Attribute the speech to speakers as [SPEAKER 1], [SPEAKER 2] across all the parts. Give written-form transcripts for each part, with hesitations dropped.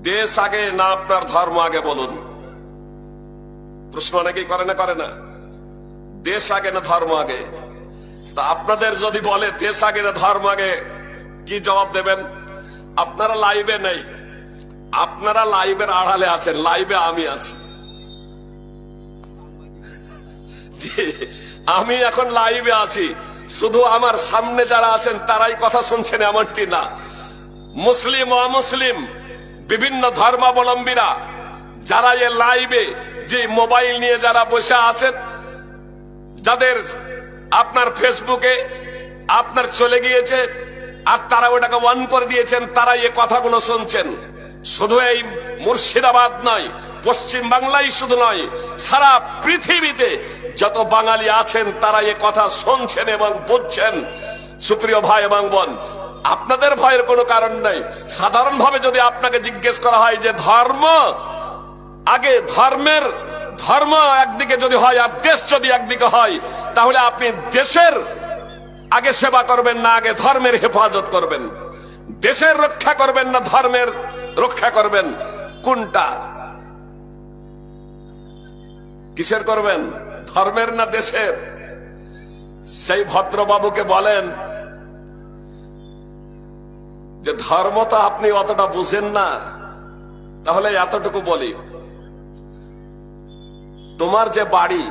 [SPEAKER 1] দেশ আগে না আপনার ধর্ম আগে বলুন? প্রশ্ন অনেকেই করে না দেশ আগে না ধর্ম আগে? তা আপনাদের যদি বলে দেশ আগে না ধর্ম আগে, কি জবাব দেবেন? আপনারা লাইভে নেই, আপনারা লাইভের আড়ালে আছেন, লাইভে আমি আছি। আমি এখন লাইভে আছি, শুধু আমার সামনে যারা আছেন তারাই কথা শুনছেন এমনটি না। মুসলিম ও অমুসলিম বিভিন্ন ধর্মাবলম্বীরা যারা এ লাইভে যে মোবাইল নিয়ে যারা বসে আছেন, যাদের আপনার ফেসবুকে আপনার চলে গিয়েছে আর তারা ওটাকে অন করে দিয়েছেন, তারা এই কথাগুলো শুনছেন। শুধু এই মুর্শিদাবাদ নয়, পশ্চিম বাংলায় শুধু নয়, সারা পৃথিবীতে যত বাঙালি আছেন তারা এই কথা শুনছেন এবং বুঝছেন। সুপ্রিয় ভাই এবং বোন, আপনাদের ভয়ের কোনো কারণ নাই। সাধারণভাবে যদি আপনাকে জিজ্ঞেস করা হয় যে ধর্ম আগে, ধর্ম একদিকে যদি হয় আর দেশ যদি একদিকে হয়, তাহলে আপনি দেশের আগে সেবা করবেন না আগে ধর্মের হেফাজত করবেন? দেশের রক্ষা করবেন না ধর্মের রক্ষা করবেন? কোনটা? কিসের করবেন, ধর্মের না দেশের? সেই ভদ্রবাবুকে বলেন যে ধর্ম তো আপনি অতটা বুঝেন না, তাহলে এতটুকু বলি, তোমার যে বাড়ি,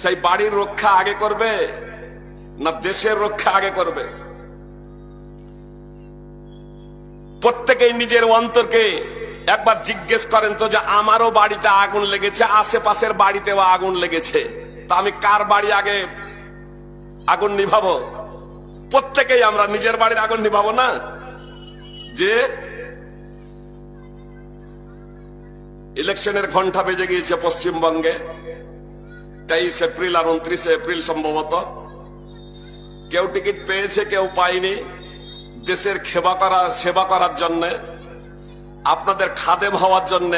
[SPEAKER 1] সেই বাড়ির রক্ষা আগে করবে না দেশের রক্ষা আগে করবে? প্রত্যেকেই নিজের অন্তরকে একবার জিজ্ঞেস করেন তো যে আমারও বাড়িতে আগুন লেগেছে, আশেপাশের বাড়িতেও আগুন লেগেছে, তা আমি কার বাড়ি আগে আগুন নিভাবো? প্রত্যেকেই আমরা নিজের বাড়ির আগুন নিভাবো না? যে ইলেকশনের ঘন্টা বেজে গিয়েছে পশ্চিমবঙ্গে, 23 এপ্রিল আর 29 এপ্রিল সম্ভবত। কেউ টিকিট পেয়েছে, কেউ পায়নি। দেশের সেবা করার জন্য, আপনাদের খাদেম হওয়ার জন্য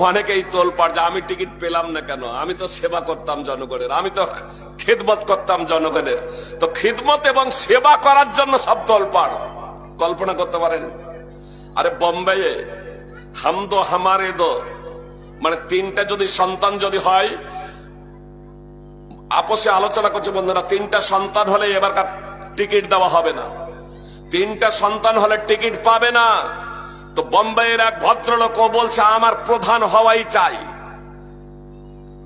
[SPEAKER 1] অনেকেই তোলপাড় যে আমি টিকিট পেলাম না কেন, আমি তো সেবা করতাম জনগণের, আমি তো খিদমত করতাম জনগণের। তো খিদমত এবং সেবা করার জন্য সব তোলপাড়। কল্পনা করতে পারেন? আরে বোম্বেয়ে হাম দো হামারে দো, মানে তিনটা যদি সন্তান যদি হয়, আপসে আলোচনা করছে বন্ধুরা, তিনটা সন্তান হলে এবারকার টিকিট দেওয়া হবে না, তিনটা সন্তান হলে টিকিট পাবে না। তো বোম্বের এক ভদ্রলোক বলছে আমার প্রধান হওয়াই চাই।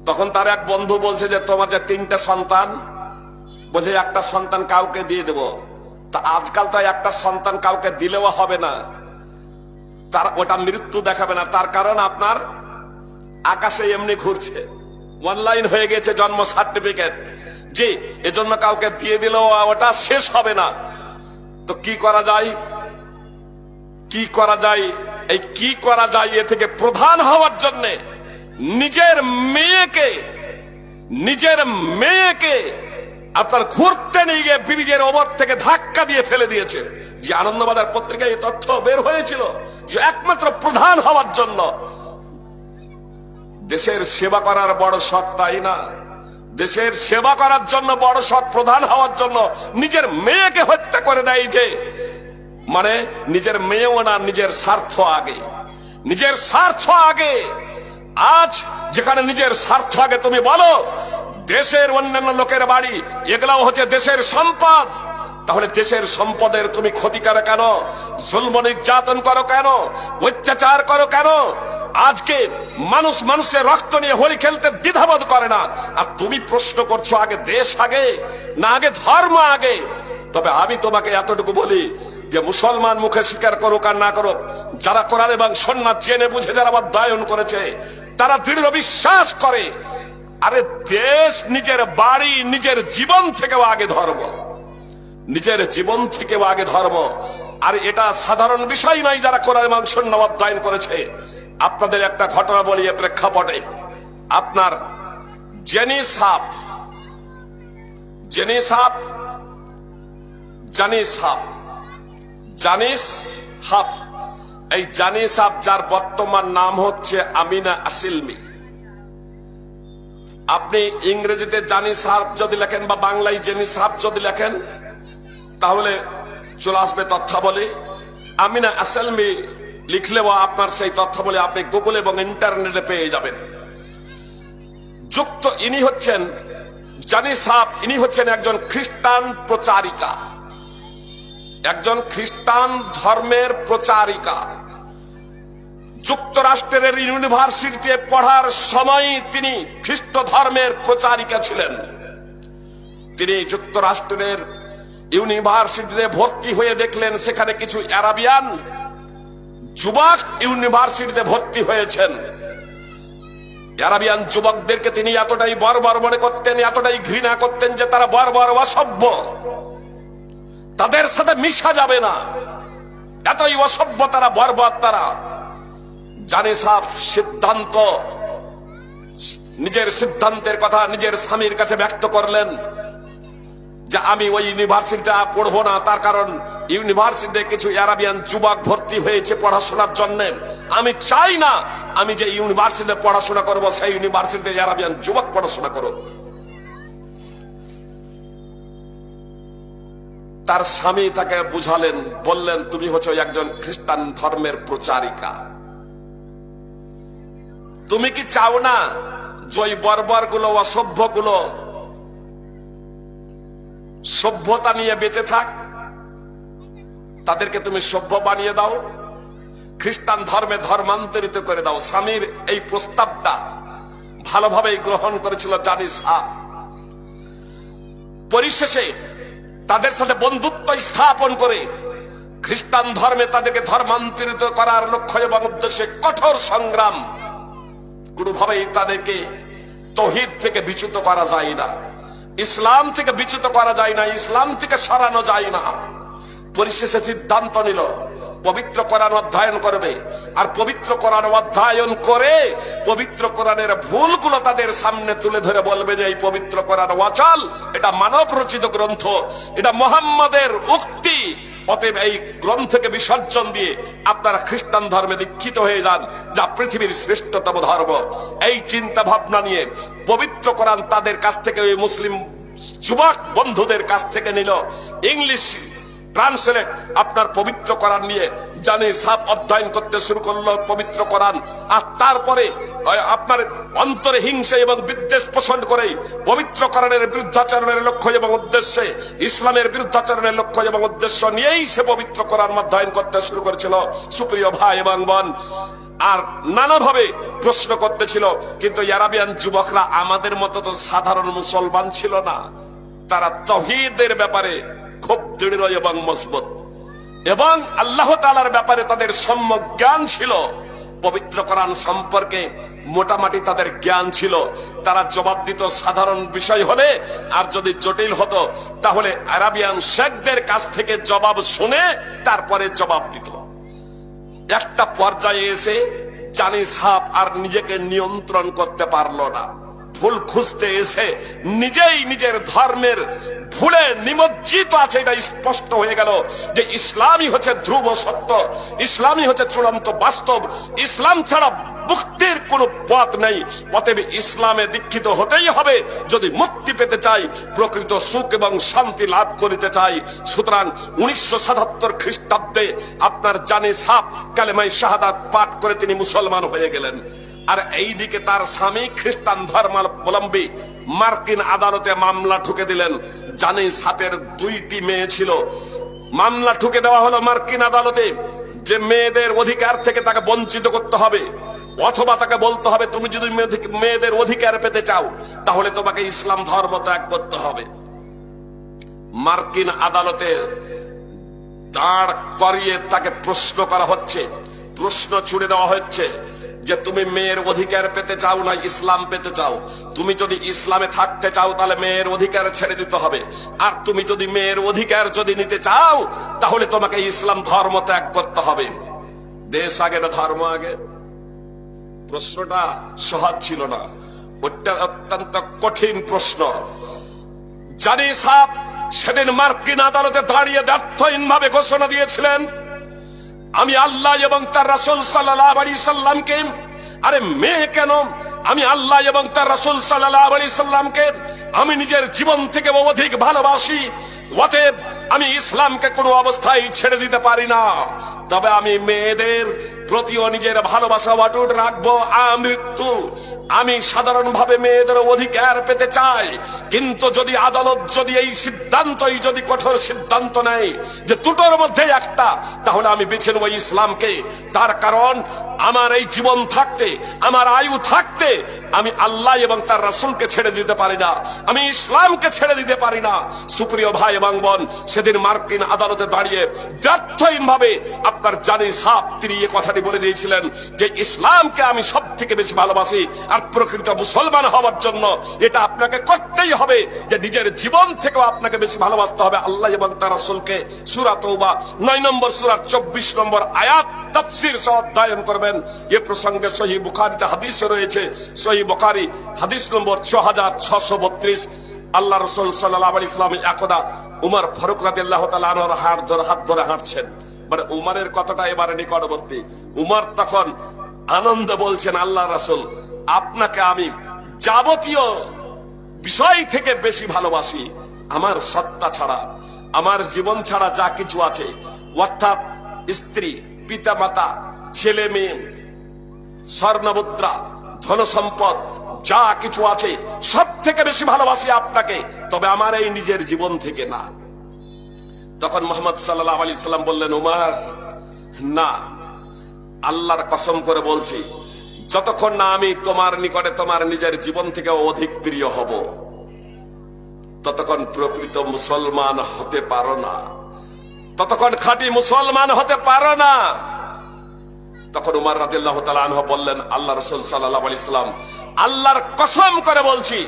[SPEAKER 1] তখন তার এক বন্ধু বলছে যে তোমার যে তিনটা সন্তান, বলছে একটা সন্তান কাউকে দিয়ে দেব। তা আজকাল তো একটা সন্তান কাউকে দিলেও হবে না, তার ওটা মৃত্যু দেখাবে না। তার কারণ আপনার আকাশে এমনি ঘুরছে, অনলাইন হয়ে গেছে জন্ম সার্টিফিকেট, জি, এজন্য কাউকে দিয়ে দিলেও ওটা শেষ হবে না। তো কি করা যায়? এই কি করা যায়? এ থেকে প্রধান হওয়ার জন্য নিজের মেয়েকে আপনার ঘুরতে নিয়ে গিয়ে ব্রিজের ওপর থেকে ধাক্কা দিয়ে ফেলে দিয়েছে। যে আনন্দবাজার পত্রিকায় এই তথ্য বের হয়েছিল যে একমাত্র প্রধান হওয়ার জন্য, দেশের সেবা করার বড় শখ, তাই না? দেশের সেবা করার জন্য বড় শখ, প্রধান হওয়ার জন্য নিজের মেয়েকে হত্যা করে দেয়। যে মানে নিজের মেয়েও না, নিজের স্বার্থ আগে, নিজের স্বার্থ আগে। আজ যেখানে নিজের স্বার্থ আগে, তুমি বলো দেশের অন্যান্য লোকের বাড়ি, এগুলাও হচ্ছে দেশের সম্পদ, তাহলে দেশের সম্পদের তুমি ক্ষতি করো কেন? জুলম নির্যাতন করো কেন? অত্যাচার করো কেন? আজকে মানুষের রক্ত নিয়ে হোলি খেলতে দ্বিধাবোধ করে না, আর তুমি প্রশ্ন করছো আগে দেশ আগে না আগে ধর্ম আগে? তবে আমি তোমাকে এতটুকু বলি যে মুসলমান মুখে স্বীকার করুক আর না করুক, যারা কোরআন এবং সুন্নাত জেনে বুঝে যারা অধ্যয়ন করেছে, তারা দৃঢ় বিশ্বাস করে আরে দেশ নিজের বাড়ি, নিজের জীবন থেকেও আগে ধর্ম, নিজের জীবন থেকেও আগে ধর্ম। আর এটা সাধারণ বিষয় নয় যারা কোরআন এবং সুন্নাত অধ্যয়ন করেছে। আপনাদের একটা ঘটনা বলি এ প্রেক্ষাপটে। আপনার জানিস হাফ, এই জানিস হাফ, যার বর্তমান নাম হচ্ছে আমিনা আসিলমি। আপনি ইংরেজিতে জানিস হাফ যদি লেখেন বা বাংলায় জেনিস হাফ যদি লেখেন, তাহলে চলে আসবে তথ্যাবলী। আমিনা আসিলমি লিখলেও আপনার সেই তথ্যগুলি আপনি গুগল এবং ইন্টারনেটে পেয়ে যাবেন। ইনি হচ্ছেন জানি সাহেব, ইনি হচ্ছেন একজন খ্রিস্টান প্রচারিকা, একজন খ্রিস্টান ধর্মের প্রচারিকা। যুক্তরাষ্ট্রের ইউনিভার্সিটিতে পড়ার সময় তিনি খ্রিস্ট ধর্মের প্রচারিকা ছিলেন। তিনি যুক্তরাষ্ট্রের ইউনিভার্সিটিতে ভর্তি হয়ে দেখলেন সেখানে কিছু আরাবিয়ান যুবক ইউনিভার্সিটিতে ভর্তি হয়েছেন। আরাবিয়ান যুবকদেরকে তিনি এতটাই বর্বর মনে করতেন, এতটাই ঘৃণা করতেন যে তারা বর্বর অসভ্য, তাদের সাথে মিশা যাবে না, এতই অসভ্য তারা, বর্বর তারা। জানি সাহেব নিজের সিদ্ধান্তের কথা নিজের স্বামীর কাছে ব্যক্ত করলেন যে আমি ওই ইউনিভার্সিটিতে পড়বো না, তার কারণ ইউনিভার্সিটিতে কিছু আরাবিয়ান যুবক ভর্তি হয়েছে পড়াশোনার জন্য। আমি চাই না আমি যে ইউনিভার্সিটিতে পড়াশোনা করব সেই ইউনিভার্সিটিতে আরাবিয়ান যুবক পড়াশোনা করো। তার স্বামী তাকে বুঝালেন, বললেন তুমি হচ্ছে একজন খ্রিস্টান ধর্মের প্রচারিকা, তুমি কি চাও না যে ওই বর্বর গুলো, অসভ্য গুলো সভ্যতা নিয়ে বেঁচে থাক, তাদেরকে তুমি সভ্য বানিয়ে দাও, খ্রিস্টান ধর্মে ধর্মান্তরিত করে দাও। স্বামীর এই প্রস্তাবটা ভালোভাবেই গ্রহণ করেছিল জানি সাহেব। পরিশেষে তাদের সাথে বন্ধুত্ব স্থাপন করে খ্রিস্টান ধর্মে তাদেরকে ধর্মান্তরিত করার লক্ষ্য এবং উদ্দেশ্যে কঠোর সংগ্রাম। কোনোভাবেই তাদেরকে তৌহিদ থেকে বিচ্যুত করা যায় না, ইসলাম থেকে বিচ্যুত করা যায় না, ইসলাম থেকে সরানো যায় না। পরিশেষে সিদ্ধান্ত নিল পবিত্র কোরআন অধ্যয়ন করবে, আর পবিত্র কোরআন অধ্যয়ন করে পবিত্র কোরআনের ভুলগুলো তাদের সামনে তুলে ধরে বলবে যে এই পবিত্র কোরআন ওয়াচাল, এটা মানব রচিত গ্রন্থ, এটা মুহাম্মাদের উক্তি, অতএব এই গ্রন্থকে বিসর্জন দিয়ে আপনারা খ্রিস্টান ধর্মে দীক্ষিত হয়ে যান, যা পৃথিবীর শ্রেষ্ঠতম ধর্ম। এই চিন্তা ভাবনা নিয়ে পবিত্র কোরআন তাদের কাছ থেকে, ওই মুসলিম যুবক বন্ধুদের কাছ থেকে নিল। ইংলিশ ট্রান্সলেট আপনার পবিত্র কোরআন নিয়ে জানি সাহেব অধ্যয়ন করতে শুরু করলো পবিত্র কোরআন। আর তারপরে আপনার অন্তরে হিংসা এবং বিদ্বেষ পোষণ করে পবিত্র কোরআনের বিরুদ্ধাচরণের লক্ষ্য এবং উদ্দেশ্যে, ইসলামের বিরুদ্ধাচরণের লক্ষ্য এবং উদ্দেশ্য নিয়েই সে পবিত্র কোরআন অধ্যয়ন করতে শুরু করেছিল। সুপ্রিয় ভাই এবং বোন, আর নানাভাবে প্রশ্ন করতেছিল। কিন্তু আরাবিয়ান যুবকরা আমাদের মতো তো সাধারণ মুসলমান ছিল না, তারা তাওহীদের ব্যাপারে খুব দৃঢ় এবং মজবুত, এবং আল্লাহ তাআলার ব্যাপারে তাদের সম্যক জ্ঞান ছিল। পবিত্র কোরআন সম্পর্কে মোটামুটি তাদের জ্ঞান ছিল। তারা জবাব দিত সাধারণ বিষয় হলে, আর যদি জটিল হতো তাহলে আরাবিয়ান শেখদের কাছ থেকে জবাব শুনে তারপরে জবাব দিত। একটা পর্যায়ে এসে জানি সাহেব আর নিজেকে নিয়ন্ত্রণ করতে পারলো না। ভুল খুঁজতে এসে নিজেই নিজের ধর্মের ভুলে নিমজ্জিত আছে, এটা স্পষ্ট হয়ে গেল যে ইসলামই হচ্ছে ধ্রুব সত্য, ইসলামই হচ্ছে চূড়ান্ত বাস্তব, ইসলাম ছাড়া মুক্তির কোনো পথ নেই। অতএব ইসলামে দীক্ষিত হতেই হবে যদি মুক্তি পেতে চাই, প্রকৃত সুখ এবং শান্তি লাভ করিতে চাই। সুতরাং 1977 খ্রিস্টাব্দে আপনার জানি সাহেব কালেমায়ে শাহাদাত পাঠ করে তিনি মুসলমান হয়ে গেলেন। আর এইদিকে তার স্বামী খ্রিস্টান ধর্মাবলম্বী মার্কিন আদালতে মামলা ঠুকে দিলেন। জানি সাহেবের 2টি মেয়ে ছিল, মামলা ঠুকে দেওয়া হলো মার্কিন আদালতে যে মেয়েদের অধিকার থেকে তাকে বঞ্চিত করতে হবে, অথবা তাকে বলতে হবে তুমি যদি মেয়েদের অধিকার পেতে চাও তাহলে তোমাকে ইসলাম ধর্ম ত্যাগ করতে হবে। মার্কিন আদালতে দাঁড় করিয়ে তাকে প্রশ্ন করা হচ্ছে, প্রশ্ন ছুড়ে দেওয়া হচ্ছে যে তুমি মেয়ের অধিকার পেতে চাও না ইসলাম পেতে চাও? তুমি যদি ইসলামে থাকতে চাও তাহলে মেয়ের অধিকার ছেড়ে দিতে হবে, আর তুমি যদি মেয়ের অধিকার যদি নিতে চাও তাহলে তোমাকে ইসলাম ধর্ম ত্যাগ করতে হবে। দেশ আগে না ধর্ম আগে? প্রশ্নটা সহজ ছিল না, ওটা অত্যন্ত কঠিন প্রশ্ন। জানি সাহেব সেদিন মার্কিন আদালতে দাঁড়িয়ে ব্যর্থহীন ভাবে ঘোষণা দিয়েছিলেন আমি আল্লাহ এবং তার রাসূল সাল্লাল্লাহু আলাইহি সাল্লামকে, আরে মেয়ে কেন, আমি আল্লাহ এবং তার রাসূল সাল্লাল্লাহু আলাইহি সাল্লামকে আমি নিজের জীবন থেকে অধিক ভালোবাসি, অতএব আমি ইসলামকে কোনো অবস্থায় ছেড়ে দিতে পারি না। তবে আমি মেয়েদের প্রতিও নিজের ভালোবাসা অটুট রাখবো আমৃত্যু। আমি সাধারণভাবে মেয়েদের অধিকার পেতে চাই, কিন্তু যদি আদালত যদি এই সিদ্ধান্তই যদি কঠোর সিদ্ধান্ত নেয় যে দুটোর মধ্যে একটা, তাহলে আমি বেছে নেব ইসলামকে। তার কারণ আমার এই জীবন থাকতে, আমার আয়ু থাকতে আমি আল্লাহ এবং তার রাসূলকে ছেড়ে দিতে পারি না, আমি ইসলামকে ছেড়ে দিতে পারি না। সুপ্রিয় ভাই এবং বোন, সেদিন মার্কিন আদালতে দাঁড়িয়ে ব্যর্থহীন ভাবে আপনার জানি সাহেব তিনি এই কথাটি বলে দিয়েছিলেন যে ইসলামকে আমি সব থেকে বেশি ভালোবাসি, আর প্রকৃত মুসলমান হওয়ার জন্য এটা আপনাকে করতেই হবে যে নিজের জীবন থেকেও আপনাকে বেশি ভালোবাসতে হবে আল্লাহ এবং তার রাসূলকে। সূরা তওবা 9 নম্বর সূরার 24 নম্বর আয়াত তাফসীর সহ অধ্যয়ন করবেন। এ প্রসঙ্গে সহিহ বুখারীতে হাদিস রয়েছে, সহিহ বুখারী হাদিস নম্বর 6632। আল্লাহ রাসূল সাল্লাল্লাহু আলাইহি ওয়াসাল্লাম একদা উমর ফারুক রাদিয়াল্লাহু তাআলা আনহুর হাত ধরে হাঁটছেন, মানে উমরের কথাটা এবারে নিকটবর্তী। উমর তখন আনন্দে বলছেন, আল্লাহ রাসূল আপনাকে আমি যাবতীয় বিষয় থেকে বেশি ভালোবাসি, আমার সত্তা ছাড়া, আমার জীবন ছাড়া যা কিছু আছে, অর্থাৎ স্ত্রী, পিতা মাতা, ছেলে মেয়ে, স্বর্ণমুদ্রা, ধন সম্পদ যা কিছু আছে সব থেকে বেশি ভালোবাসি আপনাকে, তবে আমার এই নিজের জীবন থেকে না। তখন মুহাম্মদ সাল্লাল্লাহু আলাইহি সাল্লাম বললেন, উমর না, আল্লাহর কসম করে বলছি যতক্ষণ না আমি তোমার নিকটে তোমার নিজের জীবন থেকে অধিক প্রিয় হব, ততক্ষণ প্রকৃত মুসলমান হতে পারো না, ততক্ষণ খাঁটি মুসলমান হতে পারো না। তখন উমর রাদিয়াল্লাহু তাআলা আনহু বললেন, আল্লাহ রাসূল সাল্লাল্লাহু আলাইহি সাল্লাম আল্লাহর কসম করে বলছি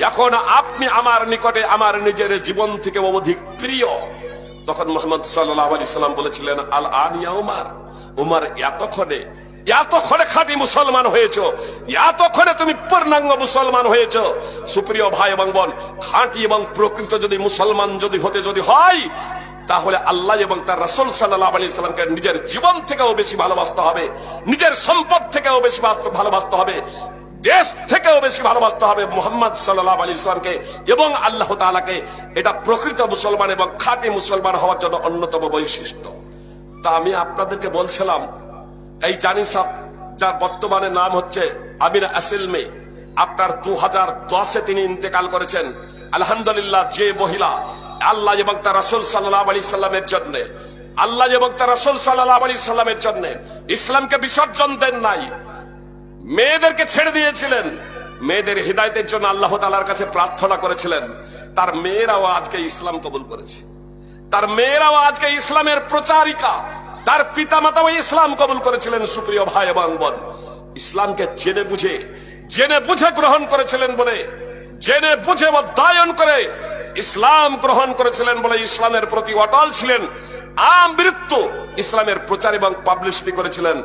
[SPEAKER 1] এখন আপনি আমার নিকটে আমার নিজের জীবন থেকে অধিক প্রিয়। তখন মুহাম্মদ সাল্লাল্লাহু আলাইহি সাল্লাম বলেছিলেন, আল আন ইয়া উমর, উমর এতক্ষণে খাঁটি মুসলমান হয়েছো, এতক্ষণে তুমি পূর্ণাঙ্গ মুসলমান হয়েছো। সুপ্রিয় ভাই এবং বোন, খাঁটি এবং প্রকৃত যদি মুসলমান যদি হয়, তাহলে আল্লাহ এবং তার রাসূল সাল্লাল্লাহু আলাইহি সাল্লামকে নিজের জীবন থেকেও বেশি ভালোবাসতে হবে, নিজের সম্পদ থেকেও বেশি ভালোবাসতে হবে, দেশ থেকেও বেশি ভালোবাসতে হবে মুহাম্মদ সাল্লাল্লাহু আলাইহি সাল্লামকে এবং আল্লাহ তাআলাকে। এটা প্রকৃত মুসলমান এবং খাঁটি মুসলমান হওয়ার জন্য অন্যতম বৈশিষ্ট্য। তা আমি আপনাদেরকে বলছিলাম, এই জানি সাহেব যার বর্তমানে নাম হচ্ছে আমিনা আসিলমে, আপনার 2010-এ তিনি ইন্তেকাল করেছেন। আলহামদুলিল্লাহ, যে মহিলা আল্লাহ এবং তার রাসূল সাল্লাল্লাহু আলাইহি সাল্লামের জন্য, আল্লাহ এবং তার রাসূল সাল্লাল্লাহু আলাইহি সাল্লামের জন্য ইসলামকে বিসর্জন দেন নাই, মেয়েদেরকে ছেড়ে দিয়েছিলেন, মেয়েদের হিদায়াতের জন্য আল্লাহ তাআলার কাছে প্রার্থনা করেছিলেন, তার মেয়েরাও আজকে ইসলাম কবুল করেছে, তার মেয়েরাও আজকে ইসলামের প্রচারিকা, তার পিতামাতাও ইসলাম কবুল করেছিলেন। সুপ্রিয় ভাই এবং বোন, ইসলামকে জেনে বুঝে গ্রহণ করেছিলেন বলে, জেনে বুঝে অধ্যয়ন করে ইসলাম গ্রহণ করেছিলেন বলে ইসলামের প্রতি অটল ছিলেন, আমৃত্যু ইসলামের প্রচার এবং পাবলিসিটি করেছিলেন।